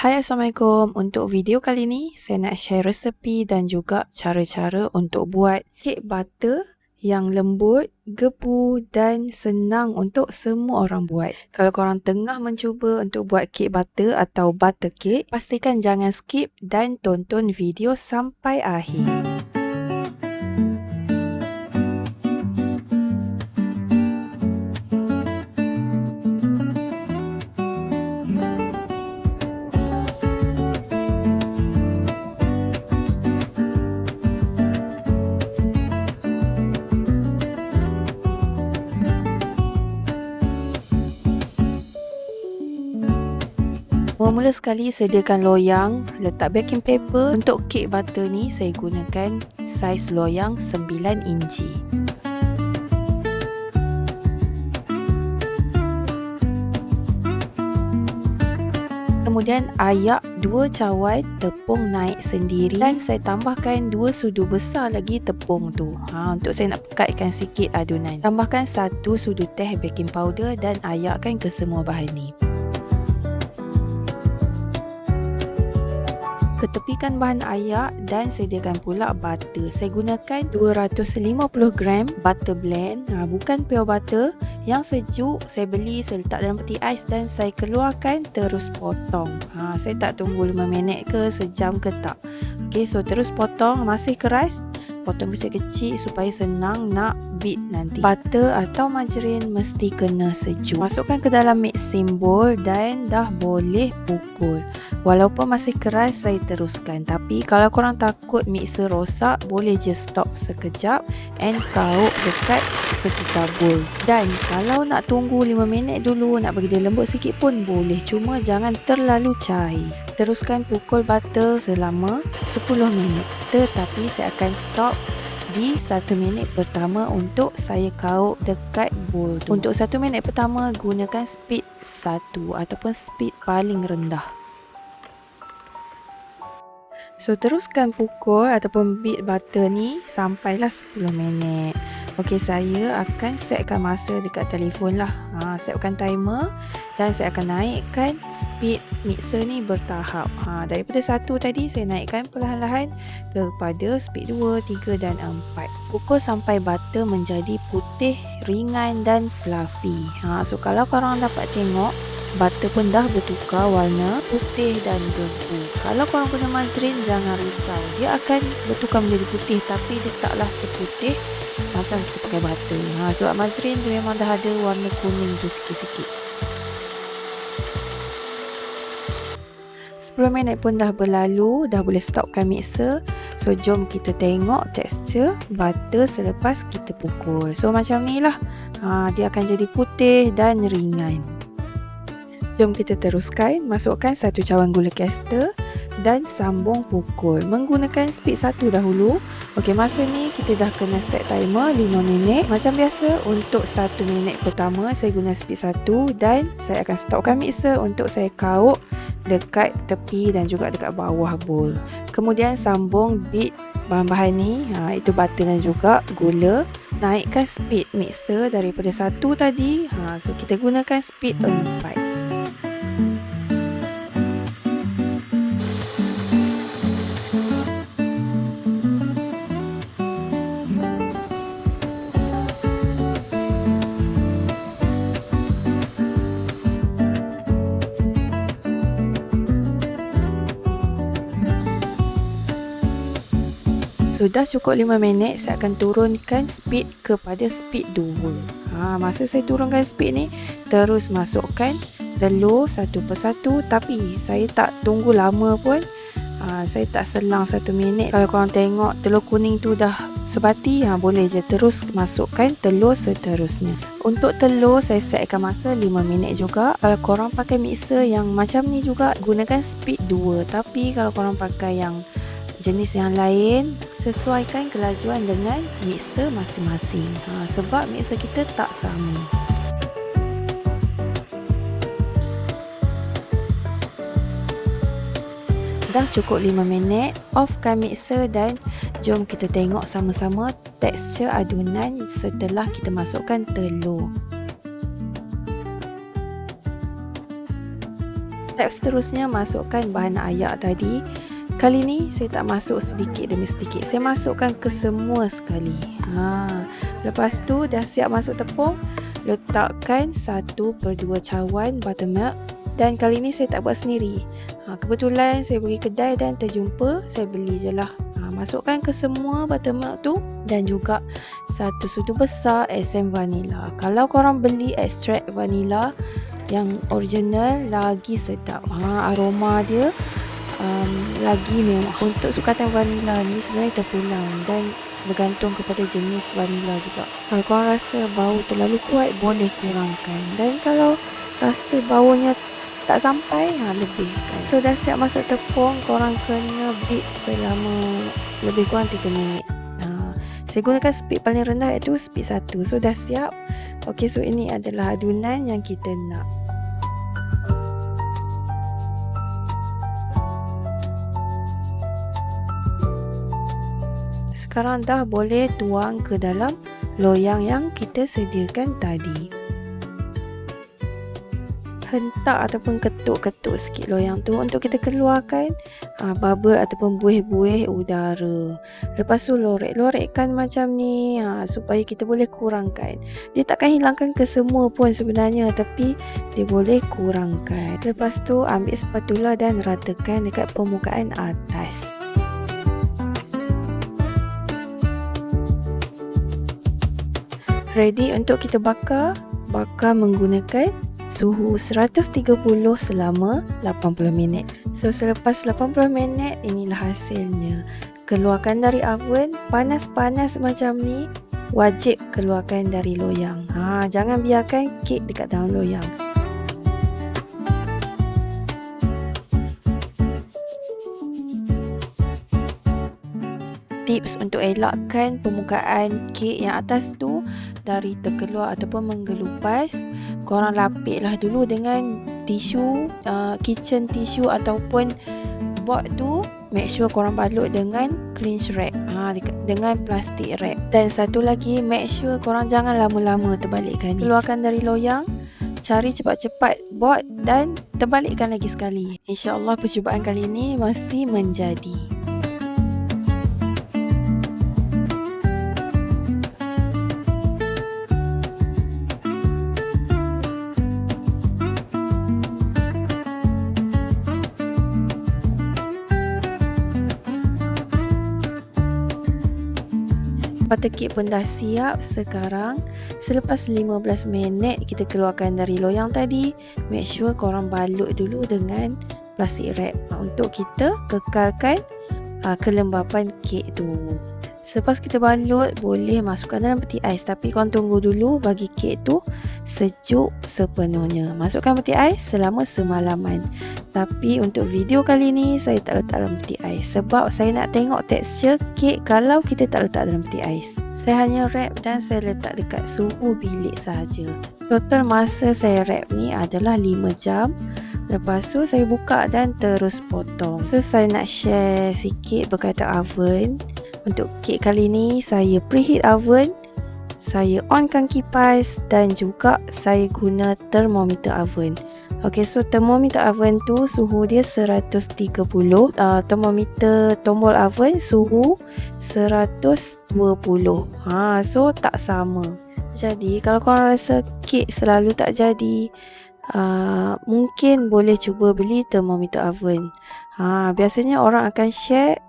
Hai, Assalamualaikum. Untuk video kali ni, saya nak share resepi dan juga cara-cara untuk buat kek butter yang lembut, gebu dan senang untuk semua orang buat. Kalau korang tengah mencuba untuk buat kek butter atau butter cake, pastikan jangan skip dan tonton video sampai akhir. Mula sekali sediakan loyang, letak baking paper. Untuk kek butter ni saya gunakan saiz loyang 9 inci. Kemudian ayak 2 cawan tepung naik sendiri dan saya tambahkan 2 sudu besar lagi tepung tu. Untuk saya nak pekatkan sikit adunan. Tambahkan 1 sudu teh baking powder dan ayakkan ke semua bahan ni. Ketepikan bahan ayak dan sediakan pula butter. Saya gunakan 250 gram butter blend, bukan pure butter. Yang sejuk saya beli, saya letak dalam peti ais dan saya keluarkan terus potong. Saya tak tunggu 5 minit ke sejam ke tak. Okey, so terus potong, masih keras. Potong kecil-kecil supaya senang nak beat nanti. Butter atau margarin mesti kena sejuk. Masukkan ke dalam mixing bowl dan dah boleh pukul. Walaupun masih keras, saya teruskan. Tapi kalau korang takut mixer rosak, boleh je stop sekejap and kauk dekat sekitar bowl. Dan kalau nak tunggu 5 minit dulu, nak bagi dia lembut sikit pun boleh. Cuma jangan terlalu cair. Teruskan pukul butter selama 10 minit. Tetapi saya akan stop di 1 minit pertama untuk saya kauk dekat bowl tu. Untuk 1 minit pertama, gunakan speed 1 ataupun speed paling rendah. So teruskan pukul ataupun beat butter ni sampailah 10 minit. Okey, saya akan setkan masa dekat telefon lah. Setkan timer dan saya akan naikkan speed mixer ni bertahap. Daripada 1 tadi saya naikkan perlahan-lahan kepada speed 2, 3 dan 4. Pukul sampai butter menjadi putih, ringan dan fluffy. So kalau korang dapat tengok, butter pun dah bertukar warna putih dan gebu. Kalau korang guna margarin, jangan risau. Dia akan bertukar menjadi putih tapi dia taklah seputih macam kita pakai butter. Sebab margarin dia memang dah ada warna kuning tu sikit-sikit. 10 minit pun dah berlalu, dah boleh stopkan mixer. So jom kita tengok tekstur butter selepas kita pukul. So macam ni lah, dia akan jadi putih dan ringan. Jom kita teruskan. Masukkan 1 cawan gula caster dan sambung pukul menggunakan speed 1 dahulu. Okey, masa ni kita dah kena set timer 5 minit. Macam biasa, untuk 1 minit pertama saya guna speed 1 dan saya akan stopkan mixer untuk saya kauk dekat tepi dan juga dekat bawah bowl. Kemudian sambung beat bahan-bahan ni, itu butter dan juga gula. Naikkan speed mixer daripada 1 tadi, so kita gunakan speed 4. Sudah cukup 5 minit, saya akan turunkan speed kepada speed 2. Masa saya turunkan speed ni, terus masukkan telur satu persatu. Tapi saya tak tunggu lama pun. Saya tak selang 1 minit. Kalau korang tengok telur kuning tu dah sebati, boleh je terus masukkan telur seterusnya. Untuk telur saya setkan masa 5 minit juga. Kalau korang pakai mixer yang macam ni juga, gunakan speed 2. Tapi kalau korang pakai yang jenis yang lain, sesuaikan kelajuan dengan mixer masing-masing. Sebab mixer kita tak sama. Dah cukup 5 minit, offkan mixer dan jom kita tengok sama-sama tekstur adunan setelah kita masukkan telur. Step seterusnya, masukkan bahan ayak tadi. Kali ni saya tak masuk sedikit demi sedikit, saya masukkan ke semua sekali. Lepas tu dah siap masuk tepung, letakkan 1/2 cawan buttermilk. Dan kali ni saya tak buat sendiri. Kebetulan saya pergi kedai dan terjumpa, saya beli je lah. Masukkan ke semua buttermilk tu, dan juga 1 sudu besar esem vanila. Kalau korang beli ekstrak vanila yang original lagi sedap. Aroma dia lagi mewah. Untuk sukatan vanila ni sebenarnya terpulang dan bergantung kepada jenis vanila juga. Kalau korang rasa bau terlalu kuat, boleh kurangkan. Dan kalau rasa baunya tak sampai, lebihkan. So dah siap masuk tepung, korang kena beat selama lebih kurang 3 minit. Saya gunakan speed paling rendah, iaitu speed 1. So dah siap. Ok, so ini adalah adunan yang kita nak. Sekarang dah boleh tuang ke dalam loyang yang kita sediakan tadi. Hentak ataupun ketuk-ketuk sikit loyang tu untuk kita keluarkan bubble ataupun buih-buih udara. Lepas tu lorek-lorekkan macam ni supaya kita boleh kurangkan. Dia takkan hilangkan kesemua pun sebenarnya, tapi dia boleh kurangkan. Lepas tu ambil spatula dan ratakan dekat permukaan atas. Ready untuk kita bakar. Bakar menggunakan suhu 130 selama 80 minit. So selepas 80 minit, inilah hasilnya. Keluarkan dari oven, panas-panas macam ni. Wajib keluarkan dari loyang. Jangan biarkan kek dekat dalam loyang. Tips untuk elakkan permukaan kek yang atas tu dari terkeluar ataupun menggelupas, korang lapiklah dulu dengan tisu, kitchen tissue ataupun board tu. Make sure korang balut dengan clinch wrap, dengan plastik wrap. Dan satu lagi, make sure korang jangan lama-lama terbalikkan. Keluarkan dari loyang, cari cepat-cepat board dan terbalikkan lagi sekali. InsyaAllah percubaan kali ini mesti menjadi. Butter cake pun dah siap. Sekarang selepas 15 minit kita keluarkan dari loyang tadi, make sure korang balut dulu dengan plastik wrap untuk kita kekalkan kelembapan kek tu. Selepas kita balut, boleh masukkan dalam peti ais, tapi korang tunggu dulu bagi kek tu sejuk sepenuhnya. Masukkan peti ais selama semalaman. Tapi untuk video kali ni saya tak letak dalam peti ais sebab saya nak tengok tekstur kek kalau kita tak letak dalam peti ais. Saya hanya wrap dan saya letak dekat suhu bilik sahaja. Total masa saya wrap ni adalah 5 jam. Lepas tu saya buka dan terus potong. So saya nak share sikit berkaitan oven. Untuk kek kali ni saya preheat oven, saya onkan kipas dan juga saya guna thermometer oven. Ok, so thermometer oven tu suhu dia 130, thermometer tombol oven suhu 120. So tak sama. Jadi kalau korang rasa kek selalu tak jadi, mungkin boleh cuba beli thermometer oven. Biasanya orang akan share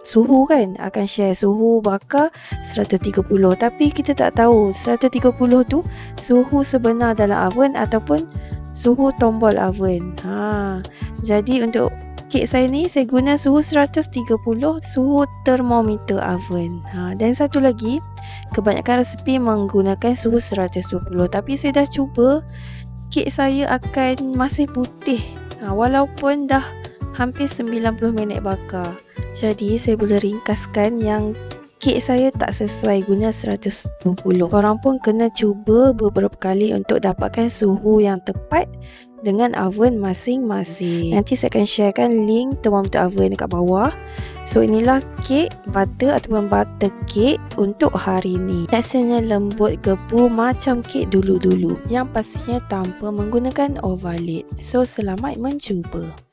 suhu kan, akan share suhu bakar 130, tapi kita tak tahu 130 tu suhu sebenar dalam oven ataupun suhu tombol oven. Jadi untuk kek saya ni saya guna suhu 130, suhu thermometer oven. Dan satu lagi, kebanyakan resepi menggunakan suhu 120, tapi saya dah cuba, kek saya akan masih putih walaupun dah hampir 90 minit bakar. Jadi saya boleh ringkaskan yang kek saya tak sesuai guna 120. Korang pun kena cuba beberapa kali untuk dapatkan suhu yang tepat dengan oven masing-masing. Nanti saya akan sharekan link termometer oven dekat bawah. So inilah kek butter ataupun butter cake untuk hari ni. Teksturnya lembut gebu macam kek dulu-dulu, yang pastinya tanpa menggunakan ovalid. So selamat mencuba.